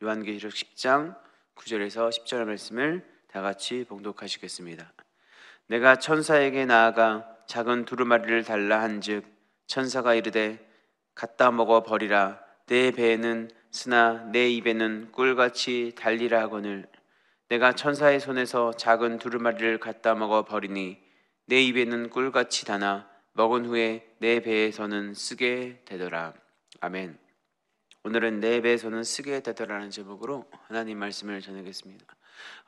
요한계시록 10장 9절에서 10절 말씀을 다 같이 봉독하시겠습니다. 내가 천사에게 나아가 작은 두루마리를 달라 한즉 천사가 이르되 갖다 먹어 버리라. 내 배에는 쓰나 내 입에는 꿀같이 달리라 하거늘 내가 천사의 손에서 작은 두루마리를 갖다 먹어 버리니 내 입에는 꿀같이 다나 먹은 후에 내 배에서는 쓰게 되더라. 아멘. 오늘은 내 배에서는 쓰게 되더라는 제목으로 하나님 말씀을 전하겠습니다.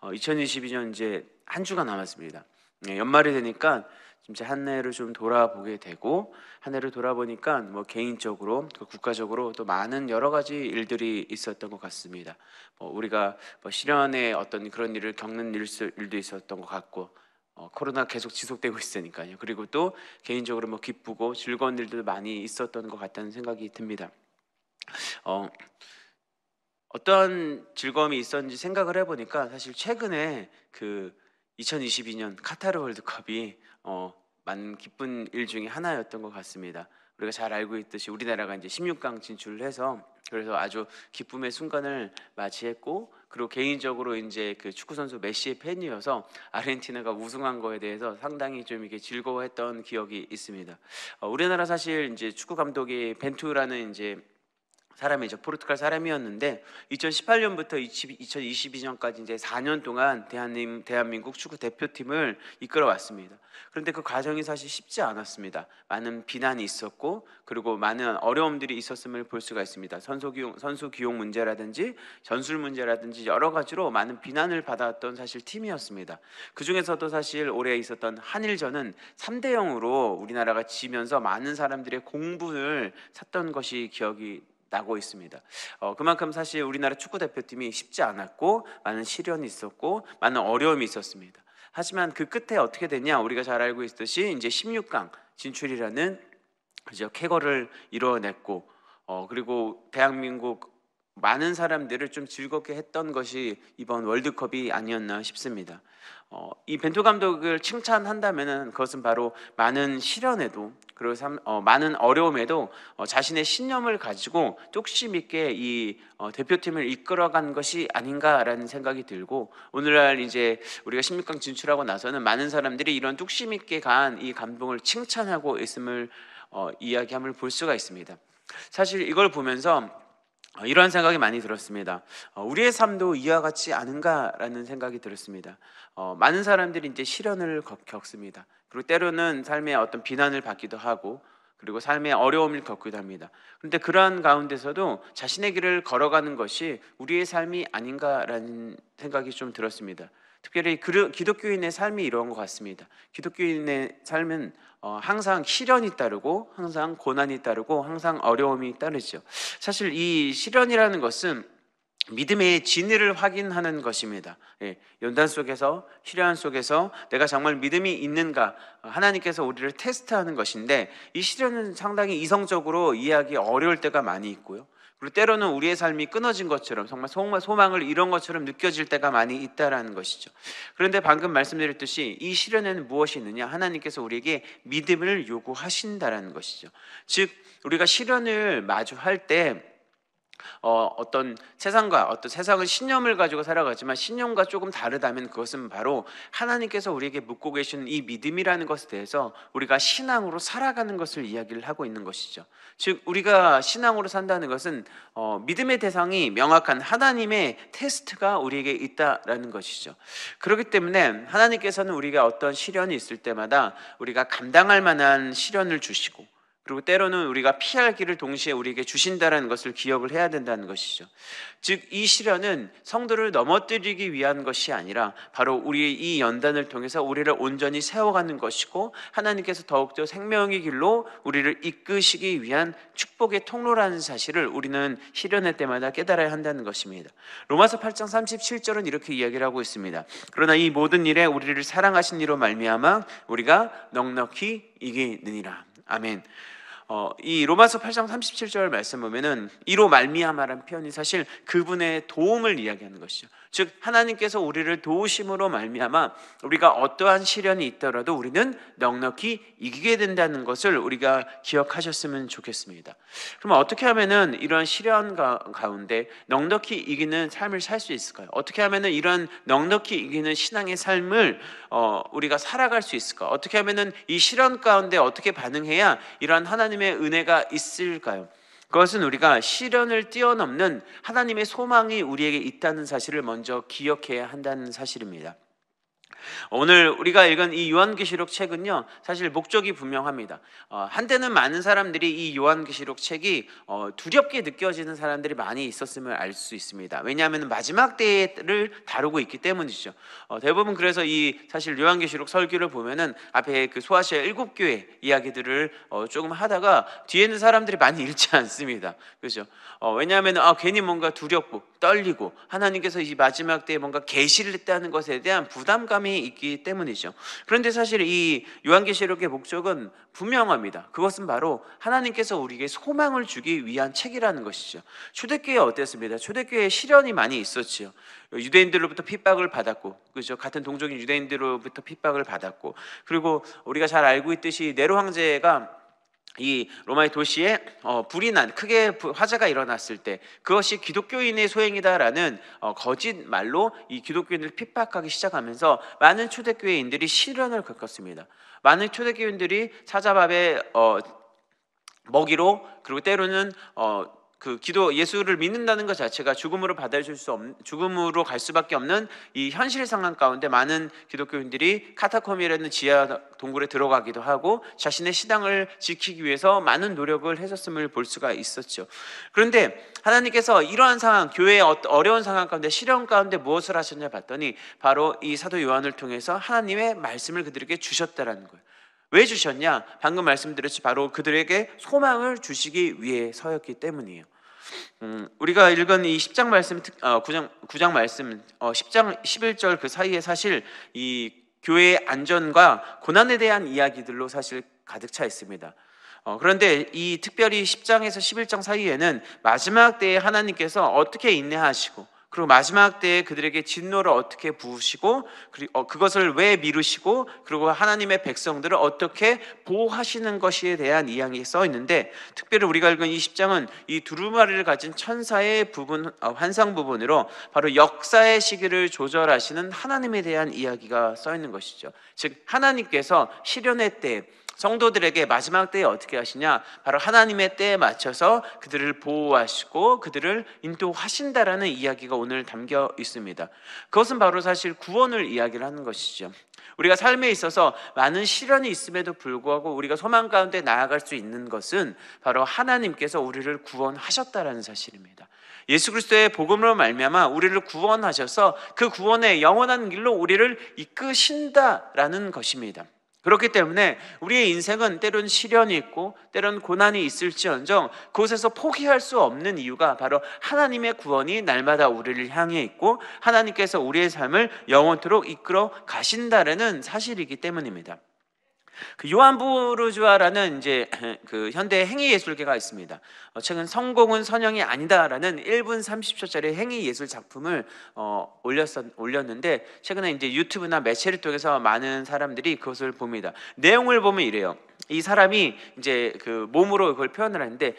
2022년 이제 한 주가 남았습니다. 연말이 되니까 진짜 한 해를 좀 돌아보게 되고, 한 해를 돌아보니까 뭐 개인적으로 또 국가적으로 또 많은 여러 가지 일들이 있었던 것 같습니다. 우리가 실현의 어떤 그런 일을 겪는 일도 있었던 것 같고, 코로나 계속 지속되고 있으니까요. 그리고 또 개인적으로 뭐 기쁘고 즐거운 일도 많이 있었던 것 같다는 생각이 듭니다. 어떠한 즐거움이 있었는지 생각을 해보니까 사실 최근에 그 2022년 카타르 월드컵이 많은 기쁜 일 중에 하나였던 것 같습니다. 우리가 잘 알고 있듯이 우리나라가 이제 16강 진출을 해서 그래서 아주 기쁨의 순간을 맞이했고, 그리고 개인적으로 이제 그 축구 선수 메시의 팬이어서 아르헨티나가 우승한 거에 대해서 상당히 좀 이게 즐거워했던 기억이 있습니다. 우리나라 사실 이제 축구 감독이 벤투라는 이제 사람이죠. 포르투갈 사람이었는데 2018년부터 2022년까지 이제 4년 동안 대한민국 축구 대표팀을 이끌어왔습니다. 그런데 그 과정이 사실 쉽지 않았습니다. 많은 비난이 있었고, 그리고 많은 어려움들이 있었음을 볼 수가 있습니다. 선수 기용 문제라든지 전술 문제라든지 여러 가지로 많은 비난을 받았던 사실 팀이었습니다. 그 중에서도 사실 올해 있었던 한일전은 3대0으로 우리나라가 지면서 많은 사람들의 공분을 샀던 것이 기억이 나고 있습니다. 그만큼 사실 우리나라 축구 대표팀이 쉽지 않았고, 많은 시련이 있었고, 많은 어려움이 있었습니다. 하지만 그 끝에 어떻게 됐냐? 우리가 잘 알고 있듯이 이제 16강 진출이라는 그죠 쾌거를 이뤄냈고, 그리고 대한민국 많은 사람들을 좀 즐겁게 했던 것이 이번 월드컵이 아니었나 싶습니다. 이 벤투 감독을 칭찬한다면은 그것은 바로 많은 시련에도, 그리고 많은 어려움에도 자신의 신념을 가지고 뚝심 있게 이 대표팀을 이끌어간 것이 아닌가라는 생각이 들고, 오늘날 이제 우리가 16강 진출하고 나서는 많은 사람들이 이런 뚝심 있게 간 이 감독을 칭찬하고 있음을 이야기함을 볼 수가 있습니다. 사실 이걸 보면서 이런 생각이 많이 들었습니다. 우리의 삶도 이와 같지 않은가라는 생각이 들었습니다. 많은 사람들이 이제 시련을 겪습니다. 그리고 때로는 삶의 어떤 비난을 받기도 하고, 그리고 삶의 어려움을 겪기도 합니다. 그런데 그러한 가운데서도 자신의 길을 걸어가는 것이 우리의 삶이 아닌가라는 생각이 좀 들었습니다. 특별히 기독교인의 삶이 이런 것 같습니다. 기독교인의 삶은 항상 시련이 따르고, 항상 고난이 따르고, 항상 어려움이 따르죠. 사실 이 시련이라는 것은 믿음의 진리를 확인하는 것입니다. 연단 속에서, 시련 속에서 내가 정말 믿음이 있는가, 하나님께서 우리를 테스트하는 것인데, 이 시련은 상당히 이성적으로 이해하기 어려울 때가 많이 있고요. 그리고 때로는 우리의 삶이 끊어진 것처럼, 정말 소망을 잃은 것처럼 느껴질 때가 많이 있다라는 것이죠. 그런데 방금 말씀드렸듯이 이 시련에는 무엇이 있느냐? 하나님께서 우리에게 믿음을 요구하신다라는 것이죠. 즉 우리가 시련을 마주할 때 어떤 세상은 신념을 가지고 살아가지만 신념과 조금 다르다면 그것은 바로 하나님께서 우리에게 묻고 계시는 이 믿음이라는 것에 대해서 우리가 신앙으로 살아가는 것을 이야기를 하고 있는 것이죠. 즉 우리가 신앙으로 산다는 것은 믿음의 대상이 명확한 하나님의 테스트가 우리에게 있다라는 것이죠. 그렇기 때문에 하나님께서는 우리가 어떤 시련이 있을 때마다 우리가 감당할 만한 시련을 주시고, 그리고 때로는 우리가 피할 길을 동시에 우리에게 주신다는 것을 기억을 해야 된다는 것이죠. 즉 이 시련은 성도를 넘어뜨리기 위한 것이 아니라 바로 우리의 이 연단을 통해서 우리를 온전히 세워가는 것이고, 하나님께서 더욱더 생명의 길로 우리를 이끄시기 위한 축복의 통로라는 사실을 우리는 시련의 때마다 깨달아야 한다는 것입니다. 로마서 8장 37절은 이렇게 이야기를 하고 있습니다. 그러나 이 모든 일에 우리를 사랑하신 이로 말미암아 우리가 넉넉히 이기느니라. 아멘. 이 로마서 8장 37절 말씀 보면은 이로 말미암아라는 표현이 사실 그분의 도움을 이야기하는 것이죠. 즉 하나님께서 우리를 도우심으로 말미암아 우리가 어떠한 시련이 있더라도 우리는 넉넉히 이기게 된다는 것을 우리가 기억하셨으면 좋겠습니다. 그럼 어떻게 하면은 이런 시련 가운데 넉넉히 이기는 삶을 살 수 있을까요? 어떻게 하면은 이런 넉넉히 이기는 신앙의 삶을 우리가 살아갈 수 있을까? 어떻게 하면은 이 시련 가운데 어떻게 반응해야 이러한 하나님의 은혜가 있을까요? 그것은 우리가 시련을 뛰어넘는 하나님의 소망이 우리에게 있다는 사실을 먼저 기억해야 한다는 사실입니다. 오늘 우리가 읽은 이 요한계시록 책은요, 사실 목적이 분명합니다. 한때는 많은 사람들이 이 요한계시록 책이 두렵게 느껴지는 사람들이 많이 있었음을 알 수 있습니다. 왜냐하면 마지막 때를 다루고 있기 때문이죠. 대부분 그래서 이 사실 요한계시록 설교를 보면은 앞에 그 소아시아 7교회 이야기들을 조금 하다가 뒤에 있는 사람들이 많이 읽지 않습니다. 그렇죠? 왜냐하면 괜히 뭔가 두렵고 떨리고 하나님께서 이 마지막 때에 뭔가 계시를 했다는 것에 대한 부담감이 있기 때문이죠. 그런데 사실 이 요한계시록의 목적은 분명합니다. 그것은 바로 하나님께서 우리에게 소망을 주기 위한 책이라는 것이죠. 초대교회 어땠습니다? 초대교회에 시련이 많이 있었지요. 유대인들로부터 핍박을 받았고, 그죠? 같은 동족인 유대인들로부터 핍박을 받았고, 그리고 우리가 잘 알고 있듯이 네로 황제가 이 로마의 도시에 불이 난 크게 화재가 일어났을 때 그것이 기독교인의 소행이다라는 거짓 말로 이 기독교인을 핍박하기 시작하면서 많은 초대교회인들이 시련을 겪었습니다. 많은 초대교회인들이 사자밥에 먹이로, 그리고 때로는 그 예수를 믿는다는 것 자체가 죽음으로 죽음으로 갈 수밖에 없는 이 현실 상황 가운데 많은 기독교인들이 카타콤이라는 지하 동굴에 들어가기도 하고 자신의 신앙을 지키기 위해서 많은 노력을 했었음을 볼 수가 있었죠. 그런데 하나님께서 이러한 상황, 교회의 어려운 상황 가운데, 시련 가운데 무엇을 하셨냐 봤더니 바로 이 사도 요한을 통해서 하나님의 말씀을 그들에게 주셨다라는 거예요. 왜 주셨냐? 방금 말씀드렸지, 바로 그들에게 소망을 주시기 위해서였기 때문이에요. 우리가 읽은 이 10장 말씀, 9장 말씀, 10장 11절 그 사이에 사실 이 교회의 안전과 고난에 대한 이야기들로 사실 가득 차 있습니다. 그런데 이 특별히 10장에서 11장 사이에는 마지막 때에 하나님께서 어떻게 인내하시고, 그리고 마지막 때에 그들에게 진노를 어떻게 부으시고, 그것을 왜 미루시고, 그리고 하나님의 백성들을 어떻게 보호하시는 것에 대한 이야기가 써 있는데, 특별히 우리가 읽은 이 10장은 이 두루마리를 가진 천사의 부분, 환상 부분으로 바로 역사의 시기를 조절하시는 하나님에 대한 이야기가 써 있는 것이죠. 즉 하나님께서 시련의 때 성도들에게 마지막 때에 어떻게 하시냐, 바로 하나님의 때에 맞춰서 그들을 보호하시고 그들을 인도하신다라는 이야기가 오늘 담겨 있습니다. 그것은 바로 사실 구원을 이야기를 하는 것이죠. 우리가 삶에 있어서 많은 시련이 있음에도 불구하고 우리가 소망 가운데 나아갈 수 있는 것은 바로 하나님께서 우리를 구원하셨다라는 사실입니다. 예수 그리스도의 복음으로 말미암아 우리를 구원하셔서 그 구원의 영원한 길로 우리를 이끄신다라는 것입니다. 그렇기 때문에 우리의 인생은 때론 시련이 있고 때론 고난이 있을지언정 그곳에서 포기할 수 없는 이유가 바로 하나님의 구원이 날마다 우리를 향해 있고 하나님께서 우리의 삶을 영원토록 이끌어 가신다라는 사실이기 때문입니다. 그 요한 부르주아라는 이제 그 현대 행위 예술계가 있습니다. 최근 성공은 선형이 아니다라는 1분 30초짜리 행위 예술 작품을 올렸는데 최근에 이제 유튜브나 매체를 통해서 많은 사람들이 그것을 봅니다. 내용을 보면 이래요. 이 사람이 이제 그 몸으로 그걸 표현을 하는데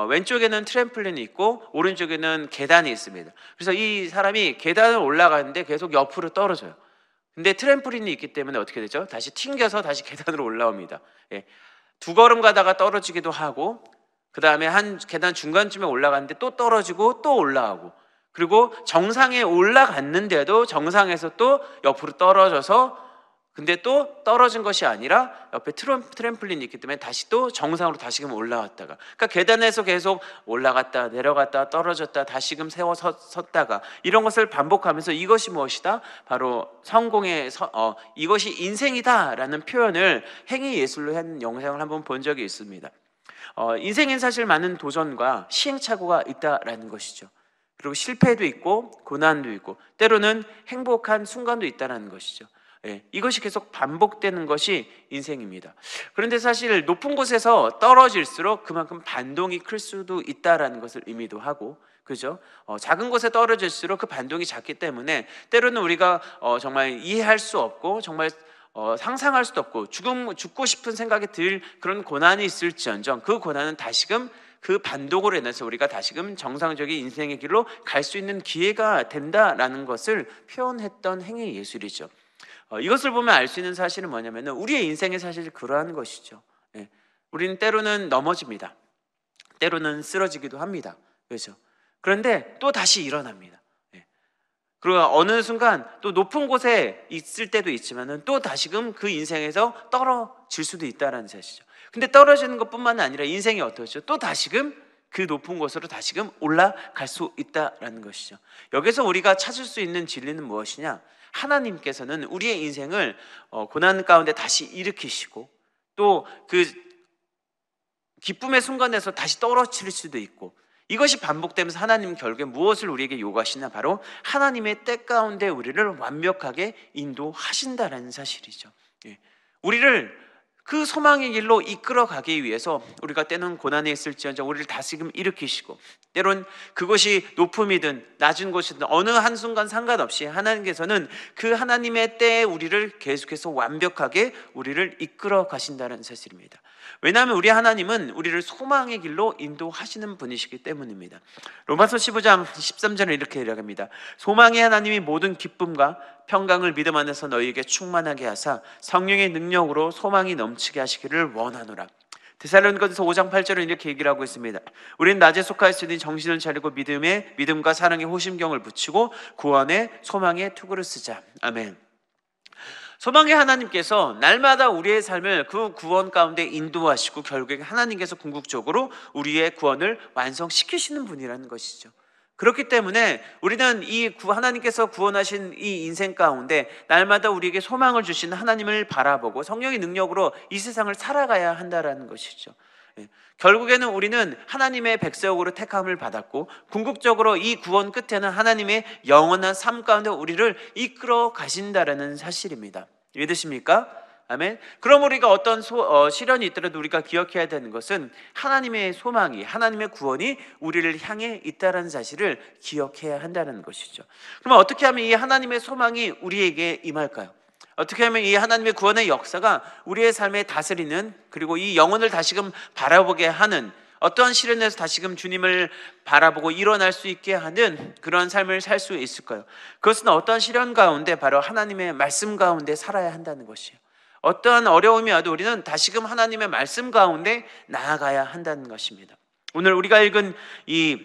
왼쪽에는 트램플린이 있고 오른쪽에는 계단이 있습니다. 그래서 이 사람이 계단을 올라가는데 계속 옆으로 떨어져요. 근데 트램플린이 있기 때문에 어떻게 되죠? 다시 튕겨서 다시 계단으로 올라옵니다. 예. 두 걸음 가다가 떨어지기도 하고, 그 다음에 한 계단 중간쯤에 올라갔는데 또 떨어지고 또 올라가고, 그리고 정상에 올라갔는데도 정상에서 또 옆으로 떨어져서, 근데 또 떨어진 것이 아니라 옆에 트램플린이 있기 때문에 다시 또 정상으로 다시금 올라왔다가, 그러니까 계단에서 계속 올라갔다 내려갔다 떨어졌다 다시금 세워 섰다가 이런 것을 반복하면서 이것이 무엇이다? 바로 성공의 이것이 인생이다라는 표현을 행위 예술로 한 영상을 한번 본 적이 있습니다. 인생엔 사실 많은 도전과 시행착오가 있다라는 것이죠. 그리고 실패도 있고 고난도 있고 때로는 행복한 순간도 있다는 것이죠. 예, 이것이 계속 반복되는 것이 인생입니다. 그런데 사실 높은 곳에서 떨어질수록 그만큼 반동이 클 수도 있다라는 것을 의미도 하고, 그죠? 작은 곳에 떨어질수록 그 반동이 작기 때문에 때로는 우리가 정말 이해할 수 없고 정말 상상할 수도 없고 죽고 싶은 생각이 들 그런 고난이 있을지언정 그 고난은 다시금 그 반동으로 인해서 우리가 다시금 정상적인 인생의 길로 갈 수 있는 기회가 된다라는 것을 표현했던 행위 예술이죠. 이것을 보면 알 수 있는 사실은 뭐냐면 우리의 인생의 사실 그러한 것이죠. 예. 우리는 때로는 넘어집니다. 때로는 쓰러지기도 합니다. 그렇죠? 그런데 또 다시 일어납니다. 예. 그리고 어느 순간 또 높은 곳에 있을 때도 있지만은 또 다시금 그 인생에서 떨어질 수도 있다는 사실이죠. 근데 떨어지는 것뿐만 아니라 인생이 어떠죠? 또 다시금 그 높은 곳으로 다시금 올라갈 수 있다라는 것이죠. 여기서 우리가 찾을 수 있는 진리는 무엇이냐? 하나님께서는 우리의 인생을 고난 가운데 다시 일으키시고 또 그 기쁨의 순간에서 다시 떨어뜨릴 수도 있고, 이것이 반복되면서 하나님 결국에 무엇을 우리에게 요구하시냐? 바로 하나님의 때 가운데 우리를 완벽하게 인도하신다라는 사실이죠. 예. 우리를 그 소망의 길로 이끌어가기 위해서 우리가 때는 고난에 있을지언정 우리를 다시금 일으키시고, 때론 그것이 높음이든 낮은 곳이든 어느 한순간 상관없이 하나님께서는 그 하나님의 때에 우리를 계속해서 완벽하게 우리를 이끌어 가신다는 사실입니다. 왜냐하면 우리 하나님은 우리를 소망의 길로 인도하시는 분이시기 때문입니다. 로마서 15장 13절은 이렇게 이야기합니다. 소망의 하나님이 모든 기쁨과 평강을 믿음 안에서 너희에게 충만하게 하사 성령의 능력으로 소망이 넘치게 하시기를 원하노라. 데살로니가서 5장 8절은 이렇게 얘기를 하고 있습니다. 우리는 낮에 속하였으니 정신을 차리고 믿음과 사랑의 호심경을 붙이고 구원의 소망의 투구를 쓰자. 아멘. 소망의 하나님께서 날마다 우리의 삶을 그 구원 가운데 인도하시고 결국에 하나님께서 궁극적으로 우리의 구원을 완성시키시는 분이라는 것이죠. 그렇기 때문에 우리는 하나님께서 구원하신 이 인생 가운데 날마다 우리에게 소망을 주시는 하나님을 바라보고 성령의 능력으로 이 세상을 살아가야 한다는 것이죠. 결국에는 우리는 하나님의 백성으로 택함을 받았고 궁극적으로 이 구원 끝에는 하나님의 영원한 삶 가운데 우리를 이끌어 가신다라는 사실입니다. 믿으십니까? 아멘. 그럼 우리가 어떤 시련이 있더라도 우리가 기억해야 되는 것은 하나님의 소망이, 하나님의 구원이 우리를 향해 있다는 사실을 기억해야 한다는 것이죠. 그럼 어떻게 하면 이 하나님의 소망이 우리에게 임할까요? 어떻게 하면 이 하나님의 구원의 역사가 우리의 삶에 다스리는, 그리고 이 영혼을 다시금 바라보게 하는, 어떠한 시련에서 다시금 주님을 바라보고 일어날 수 있게 하는 그런 삶을 살 수 있을까요? 그것은 어떠한 시련 가운데 바로 하나님의 말씀 가운데 살아야 한다는 것이에요. 어떠한 어려움이 와도 우리는 다시금 하나님의 말씀 가운데 나아가야 한다는 것입니다. 오늘 우리가 읽은 이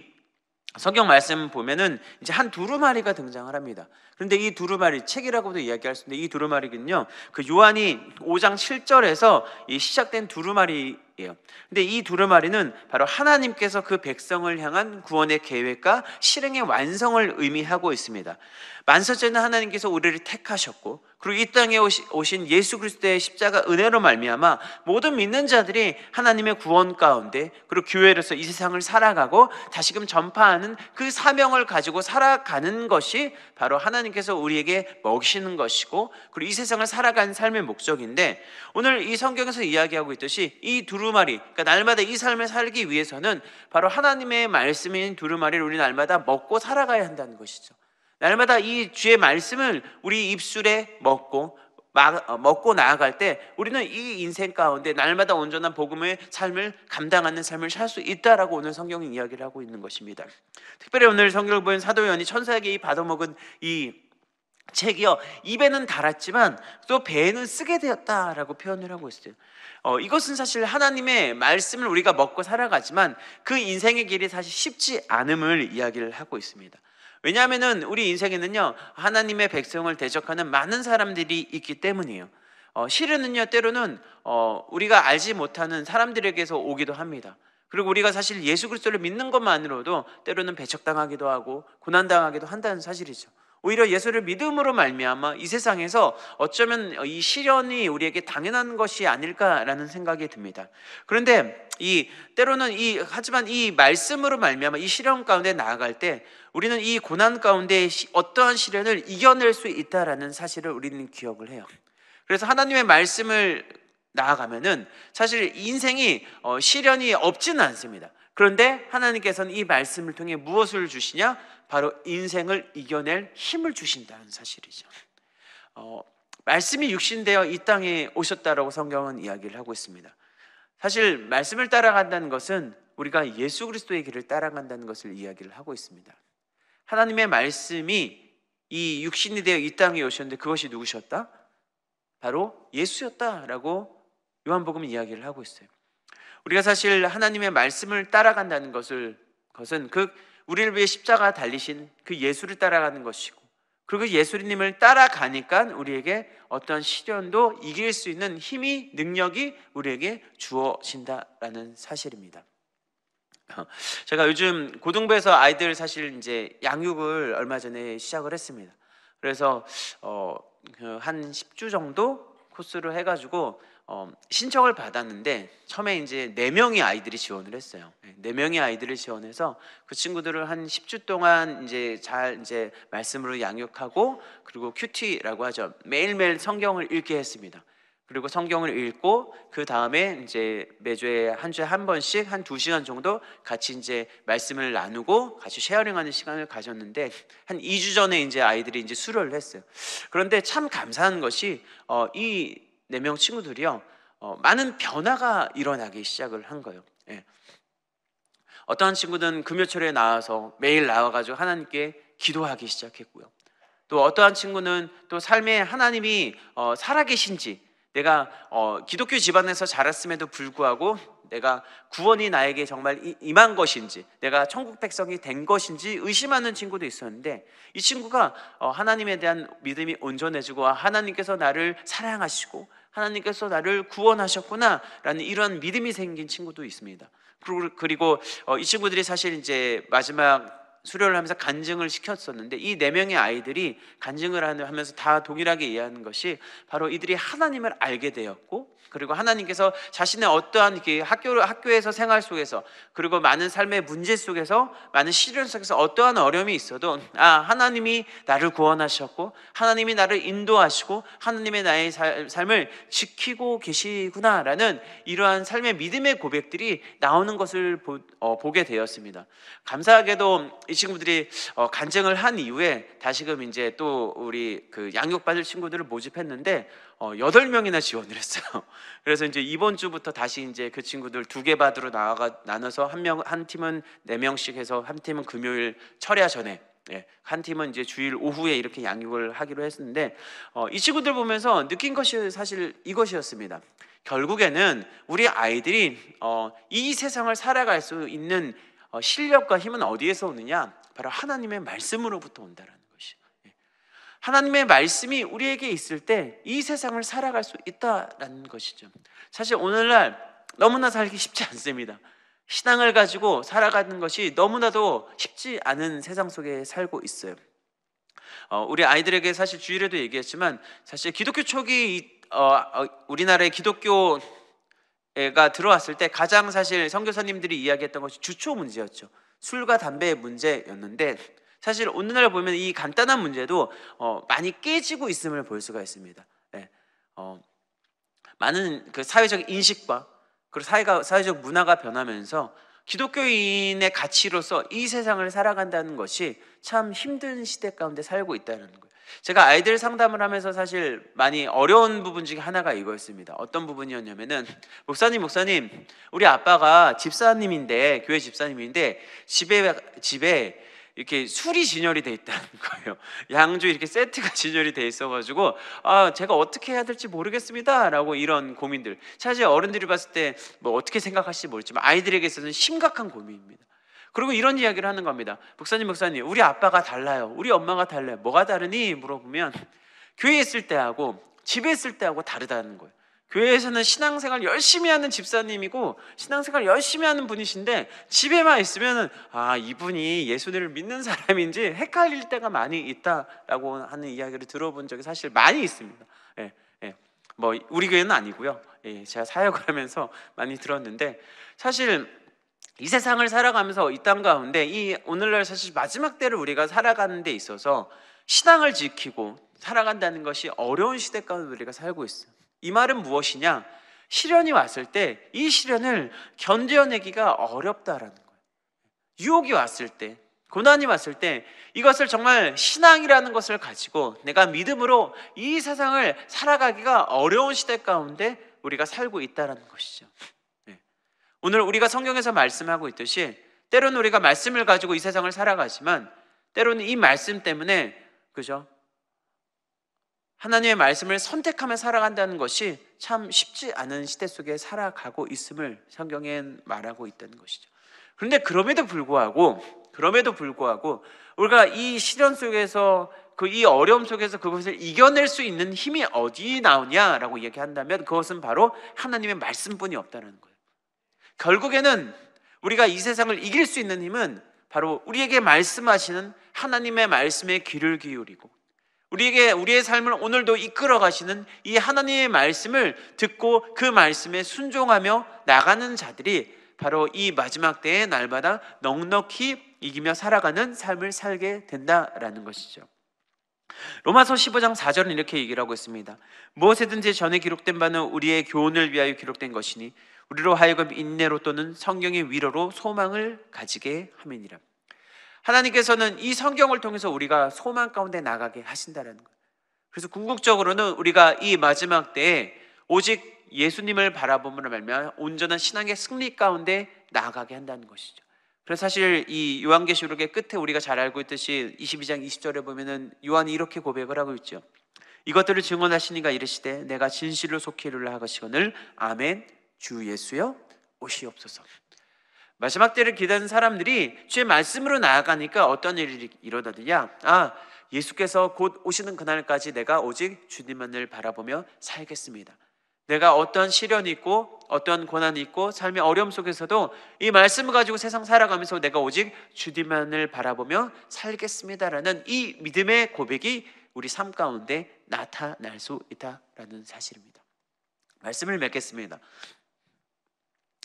성경 말씀 보면은 이제 한 두루마리가 등장을 합니다. 그런데 이 두루마리, 책이라고도 이야기할 수 있는데 이 두루마리는요, 그 요한이 5장 7절에서 이 시작된 두루마리예요. 근데 이 두루마리는 바로 하나님께서 그 백성을 향한 구원의 계획과 실행의 완성을 의미하고 있습니다. 만세전에 하나님께서 우리를 택하셨고, 그리고 이 땅에 오신 예수 그리스도의 십자가 은혜로 말미암아 모든 믿는 자들이 하나님의 구원 가운데, 그리고 교회로서 이 세상을 살아가고 다시금 전파하는 그 사명을 가지고 살아가는 것이 바로 하나님께서 우리에게 먹이시는 것이고, 그리고 이 세상을 살아가는 삶의 목적인데, 오늘 이 성경에서 이야기하고 있듯이 이 두루마리, 그러니까 날마다 이 삶을 살기 위해서는 바로 하나님의 말씀인 두루마리를 우리 날마다 먹고 살아가야 한다는 것이죠. 날마다 이 주의 말씀을 우리 입술에 먹고 나아갈 때 우리는 이 인생 가운데 날마다 온전한 복음의 삶을 감당하는 삶을 살 수 있다라고 오늘 성경이 이야기를 하고 있는 것입니다. 특별히 오늘 성경을 보면 사도 요한이 천사에게 받아먹은 이 책이요, 입에는 달았지만 또 배에는 쓰게 되었다라고 표현을 하고 있어요. 이것은 사실 하나님의 말씀을 우리가 먹고 살아가지만 그 인생의 길이 사실 쉽지 않음을 이야기를 하고 있습니다. 왜냐하면은 우리 인생에는요, 하나님의 백성을 대적하는 많은 사람들이 있기 때문이에요. 시련은요, 때로는 우리가 알지 못하는 사람들에게서 오기도 합니다. 그리고 우리가 사실 예수 그리스도를 믿는 것만으로도 때로는 배척당하기도 하고 고난당하기도 한다는 사실이죠. 오히려 예수를 믿음으로 말미암아 이 세상에서 어쩌면 이 시련이 우리에게 당연한 것이 아닐까라는 생각이 듭니다. 그런데 때로는 하지만 이 말씀으로 말미암아 이 시련 가운데 나아갈 때 우리는 이 고난 가운데 어떠한 시련을 이겨낼 수 있다라는 사실을 우리는 기억을 해요. 그래서 하나님의 말씀을 나아가면은 사실 인생이 시련이 없지는 않습니다. 그런데 하나님께서는 이 말씀을 통해 무엇을 주시냐? 바로 인생을 이겨낼 힘을 주신다는 사실이죠. 말씀이 육신되어 이 땅에 오셨다라고 성경은 이야기를 하고 있습니다. 사실 말씀을 따라간다는 것은 우리가 예수 그리스도의 길을 따라간다는 것을 이야기를 하고 있습니다. 하나님의 말씀이 이 육신이 되어 이 땅에 오셨는데 그것이 누구셨다? 바로 예수였다라고 요한복음은 이야기를 하고 있어요. 우리가 사실 하나님의 말씀을 따라간다는 것은 우리를 위해 십자가 달리신 그 예수를 따라가는 것이고, 그리고 예수님을 따라가니까 우리에게 어떤 시련도 이길 수 있는 힘이, 능력이 우리에게 주어진다라는 사실입니다. 제가 요즘 고등부에서 아이들 사실 이제 양육을 얼마 전에 시작을 했습니다. 그래서 한 10주 정도 코스를 해가지고 신청을 받았는데 처음에 이제 4명의 아이들이 지원을 했어요. 4명의 아이들을 지원해서 그 친구들을 한 10주 동안 이제 말씀으로 양육하고, 그리고 큐티라고 하죠. 매일매일 성경을 읽게 했습니다. 그리고 성경을 읽고 그 다음에 이제 매주에 한 주에 한 번씩 한 2시간 정도 같이 이제 말씀을 나누고 같이 쉐어링하는 시간을 가졌는데, 한 2주 전에 이제 아이들이 이제 수료를 했어요. 그런데 참 감사한 것이 이 4명 친구들이요, 많은 변화가 일어나기 시작을 한 거예요. 어떠한 친구는 금요철에 나와서 매일 나와가지고 하나님께 기도하기 시작했고요. 또 어떠한 친구는 또 삶에 하나님이 살아계신지, 내가 기독교 집안에서 자랐음에도 불구하고 내가 구원이 나에게 정말 임한 것인지, 내가 천국 백성이 된 것인지 의심하는 친구도 있었는데, 이 친구가 하나님에 대한 믿음이 온전해지고 하나님께서 나를 사랑하시고 하나님께서 나를 구원하셨구나 라는 이런 믿음이 생긴 친구도 있습니다. 그리고 이 친구들이 사실 이제 마지막 수료를 하면서 간증을 시켰었는데, 이 4명의 아이들이 간증을 하면서 다 동일하게 이해하는 것이 바로 이들이 하나님을 알게 되었고, 그리고 하나님께서 자신의 어떠한 학교에서 생활 속에서, 그리고 많은 삶의 문제 속에서, 많은 시련 속에서 어떠한 어려움이 있어도 하나님이 나를 구원하셨고 하나님이 나를 인도하시고 하나님의 나의 삶을 지키고 계시구나라는 이러한 삶의 믿음의 고백들이 나오는 것을 보게 되었습니다. 감사하게도 이 친구들이 간증을 한 이후에 다시금 이제 또 우리 그 양육받을 친구들을 모집했는데 8명이나 지원을 했어요. 그래서 이제 이번 주부터 다시 이제 그 친구들 2개 반으로 나눠서 한 팀은 4명씩 해서, 한 팀은 금요일 철야 전에, 한 팀은 이제 주일 오후에 이렇게 양육을 하기로 했는데, 이 친구들 보면서 느낀 것이 사실 이것이었습니다. 결국에는 우리 아이들이 이 세상을 살아갈 수 있는 실력과 힘은 어디에서 오느냐? 바로 하나님의 말씀으로부터 온다라는 것이요. 하나님의 말씀이 우리에게 있을 때 이 세상을 살아갈 수 있다라는 것이죠. 사실 오늘날 너무나 살기 쉽지 않습니다. 신앙을 가지고 살아가는 것이 너무나도 쉽지 않은 세상 속에 살고 있어요. 우리 아이들에게 사실 주일에도 얘기했지만, 사실 기독교 초기 우리나라의 기독교가 들어왔을 때 가장 사실 선교사님들이 이야기했던 것이 주초 문제였죠. 술과 담배의 문제였는데, 사실 오늘날 보면 이 간단한 문제도 많이 깨지고 있음을 볼 수가 있습니다. 많은 그 사회적 인식과 그리고 사회적 문화가 변하면서 기독교인의 가치로서 이 세상을 살아간다는 것이 참 힘든 시대 가운데 살고 있다는 거예요. 제가 아이들 상담을 하면서 사실 많이 어려운 부분 중에 하나가 이거였습니다. 어떤 부분이었냐면은, 목사님 우리 아빠가 집사님인데, 교회 집사님인데 집에 이렇게 술이 진열이 돼 있다는 거예요. 양주 이렇게 세트가 진열이 돼 있어가지고 제가 어떻게 해야 될지 모르겠습니다 라고, 이런 고민들, 사실 어른들이 봤을 때 뭐 어떻게 생각하실지 모르지만 아이들에게 있어서는 심각한 고민입니다. 그리고 이런 이야기를 하는 겁니다. 목사님 우리 아빠가 달라요, 우리 엄마가 달라요. 뭐가 다르니 물어보면 교회에 있을 때하고 집에 있을 때하고 다르다는 거예요. 교회에서는 신앙생활 열심히 하는 집사님이고 신앙생활 열심히 하는 분이신데 집에만 있으면 이분이 예수님을 믿는 사람인지 헷갈릴 때가 많이 있다라고 하는 이야기를 들어본 적이 사실 많이 있습니다. 예, 예. 뭐 우리 교회는 아니고요. 예, 제가 사역을 하면서 많이 들었는데, 사실 이 세상을 살아가면서 이 땅 가운데 이 오늘날 사실 마지막 때를 우리가 살아가는 데 있어서 신앙을 지키고 살아간다는 것이 어려운 시대 가운데 우리가 살고 있어요. 이 말은 무엇이냐? 시련이 왔을 때 이 시련을 견뎌내기가 어렵다라는 거예요. 유혹이 왔을 때, 고난이 왔을 때 이것을 정말 신앙이라는 것을 가지고 내가 믿음으로 이 세상을 살아가기가 어려운 시대 가운데 우리가 살고 있다는 것이죠. 오늘 우리가 성경에서 말씀하고 있듯이 때로는 우리가 말씀을 가지고 이 세상을 살아가지만 때로는 이 말씀 때문에, 그죠? 하나님의 말씀을 선택하며 살아간다는 것이 참 쉽지 않은 시대 속에 살아가고 있음을 성경엔 말하고 있다는 것이죠. 그런데 그럼에도 불구하고 우리가 이 시련 속에서 이 어려움 속에서 그것을 이겨낼 수 있는 힘이 어디 나오냐라고 얘기한다면 그것은 바로 하나님의 말씀뿐이 없다는 거예요. 결국에는 우리가 이 세상을 이길 수 있는 힘은 바로 우리에게 말씀하시는 하나님의 말씀에 귀를 기울이고 우리의 삶을 오늘도 이끌어 가시는 이 하나님의 말씀을 듣고 그 말씀에 순종하며 나가는 자들이 바로 이 마지막 때에 날마다 넉넉히 이기며 살아가는 삶을 살게 된다라는 것이죠. 로마서 15장 4절은 이렇게 얘기를 하고 있습니다. 무엇이든지 전에 기록된 바는 우리의 교훈을 위하여 기록된 것이니 우리로 하여금 인내로 또는 성경의 위로로 소망을 가지게 함이니라. 하나님께서는 이 성경을 통해서 우리가 소망 가운데 나가게 하신다는 거예요. 그래서 궁극적으로는 우리가 이 마지막 때에 오직 예수님을 바라보므로 말미암아 온전한 신앙의 승리 가운데 나아가게 한다는 것이죠. 그래서 사실 이 요한계시록의 끝에 우리가 잘 알고 있듯이 22장 20절에 보면은 요한이 이렇게 고백을 하고 있죠. 이것들을 증언하시니가 이르시되 내가 진실로 속히 이루려 하시거늘 아멘 주 예수여 오시옵소서. 마지막 때를 기다리는 사람들이 주의 말씀으로 나아가니까 어떤 일이 일어나느냐? 예수께서 곧 오시는 그날까지 내가 오직 주님만을 바라보며 살겠습니다. 내가 어떤 시련이 있고 어떤 고난이 있고 삶의 어려움 속에서도 이 말씀을 가지고 세상 살아가면서 내가 오직 주님만을 바라보며 살겠습니다라는 이 믿음의 고백이 우리 삶 가운데 나타날 수 있다라는 사실입니다. 말씀을 맺겠습니다.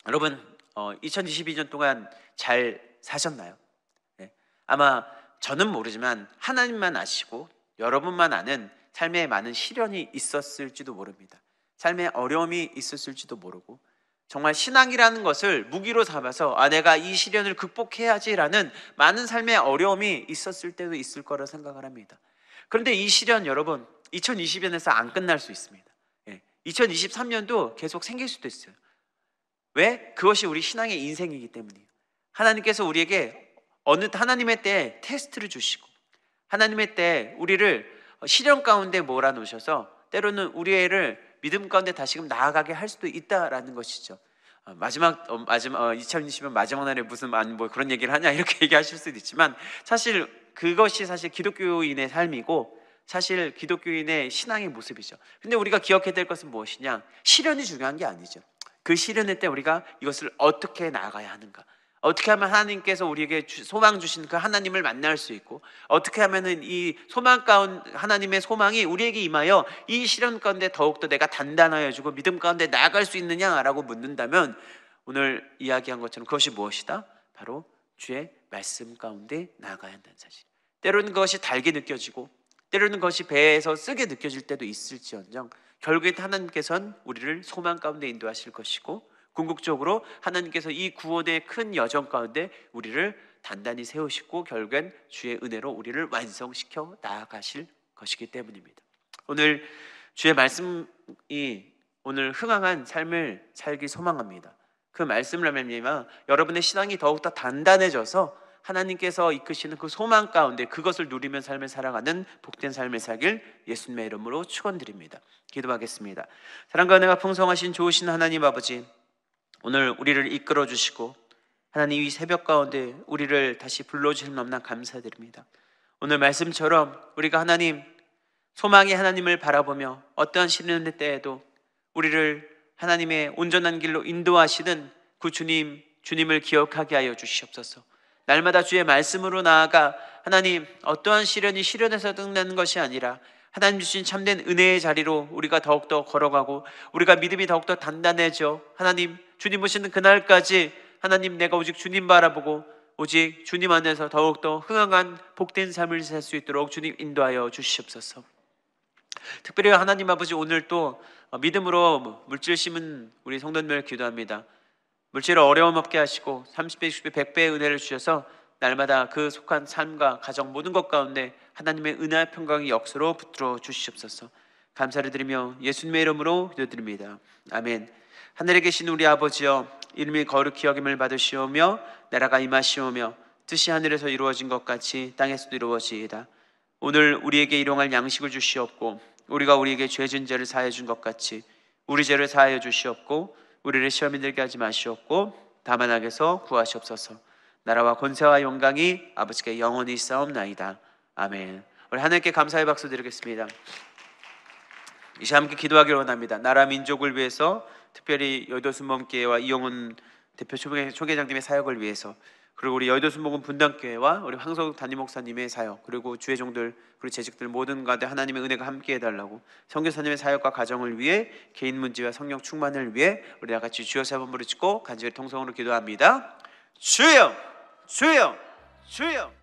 여러분 2022년 동안 잘 사셨나요? 아마 저는 모르지만 하나님만 아시고 여러분만 아는 삶에 많은 시련이 있었을지도 모릅니다. 삶에 어려움이 있었을지도 모르고 정말 신앙이라는 것을 무기로 삼아서 내가 이 시련을 극복해야지라는 많은 삶의 어려움이 있었을 때도 있을 거라 생각을 합니다. 그런데 이 시련 여러분 2020년에서 안 끝날 수 있습니다. 2023년도 계속 생길 수도 있어요. 왜? 그것이 우리 신앙의 인생이기 때문이에요. 하나님께서 우리에게 어느 하나님의 때에 테스트를 주시고 하나님의 때에 우리를 시련 가운데 몰아놓으셔서 때로는 우리를 믿음 가운데 다시금 나아가게 할 수도 있다라는 것이죠. 2020년 마지막 날에 무슨 뭐 그런 얘기를 하냐 이렇게 얘기하실 수도 있지만 사실 그것이 사실 기독교인의 삶이고 사실 기독교인의 신앙의 모습이죠. 근데 우리가 기억해야 될 것은 무엇이냐? 시련이 중요한 게 아니죠. 그 시련의 때 우리가 이것을 어떻게 나아가야 하는가? 어떻게 하면 하나님께서 우리에게 소망 주신 그 하나님을 만날 수 있고 어떻게 하면은 이 소망 가운데 하나님의 소망이 우리에게 임하여 이 시련 가운데 더욱더 내가 단단하여지고 믿음 가운데 나아갈 수 있느냐라고 묻는다면 오늘 이야기한 것처럼 그것이 무엇이다? 바로 주의 말씀 가운데 나아가야 한다는 사실. 때로는 그것이 달게 느껴지고 때로는 그것이 배에서 쓰게 느껴질 때도 있을지언정 결국에 하나님께서는 우리를 소망 가운데 인도하실 것이고 궁극적으로 하나님께서 이 구원의 큰 여정 가운데 우리를 단단히 세우시고 결국엔 주의 은혜로 우리를 완성시켜 나아가실 것이기 때문입니다. 오늘 주의 말씀이 오늘 흥황한 삶을 살기 소망합니다. 그 말씀을 말미암아 여러분의 신앙이 더욱더 단단해져서 하나님께서 이끄시는 그 소망 가운데 그것을 누리며 삶을 살아가는 복된 삶을 살길 예수님의 이름으로 축원드립니다. 기도하겠습니다. 사랑과 은혜가 풍성하신 좋으신 하나님 아버지, 오늘 우리를 이끌어 주시고 하나님 이 새벽 가운데 우리를 다시 불러주신 너무나 감사드립니다. 오늘 말씀처럼 우리가 하나님 소망의 하나님을 바라보며 어떠한 시련의 때에도 우리를 하나님의 온전한 길로 인도하시는 그 주님을 기억하게 하여 주시옵소서. 날마다 주의 말씀으로 나아가 하나님, 어떠한 시련이 시련에서 끝나는 것이 아니라 하나님 주신 참된 은혜의 자리로 우리가 더욱더 걸어가고 우리가 믿음이 더욱더 단단해져 하나님 주님 오시는 그날까지 하나님, 내가 오직 주님 바라보고 오직 주님 안에서 더욱더 흥황한 복된 삶을 살 수 있도록 주님 인도하여 주시옵소서. 특별히 하나님 아버지, 오늘 또 믿음으로 물질 심은 우리 성도님을 기도합니다. 물질을 어려움 없게 하시고 30배, 60배, 100배의 은혜를 주셔서 날마다 그 속한 삶과 가정 모든 것 가운데 하나님의 은혜와 평강이 역사로 붙들어 주시옵소서. 감사를 드리며 예수님의 이름으로 기도드립니다. 아멘. 하늘에 계신 우리 아버지여, 이름이 거룩히 여김을 받으시오며 나라가 임하시오며 뜻이 하늘에서 이루어진 것 같이 땅에서도 이루어지이다. 오늘 우리에게 일용할 양식을 주시옵고 우리가 우리에게 죄 지은 죄를 사하여 준 것 같이 우리 죄를 사하여 주시옵고 우리를 시험에 들게 하지 마시옵고 다만 악에서 구하시옵소서. 나라와 권세와 영광이 아버지께 영원히 있사옵나이다. 아멘. 우리 하나님께 감사의 박수 드리겠습니다. 이 시간 함께 기도하기를 원합니다. 나라 민족을 위해서, 특별히 여의도순복음교회와 이용훈 대표 초계장님의 사역을 위해서, 그리고 우리 여의도순복음 분당교회와 우리 황석 담임 목사님의 사역, 그리고 주의 종들, 그리고 재직들 모든 가운데 하나님의 은혜가 함께 해달라고, 선교사님의 사역과 가정을 위해, 개인 문제와 성령 충만을 위해 우리 다 같이 주여 세 번 부르짖고 간절히 통성으로 기도합니다. 주여, 주여, 주여.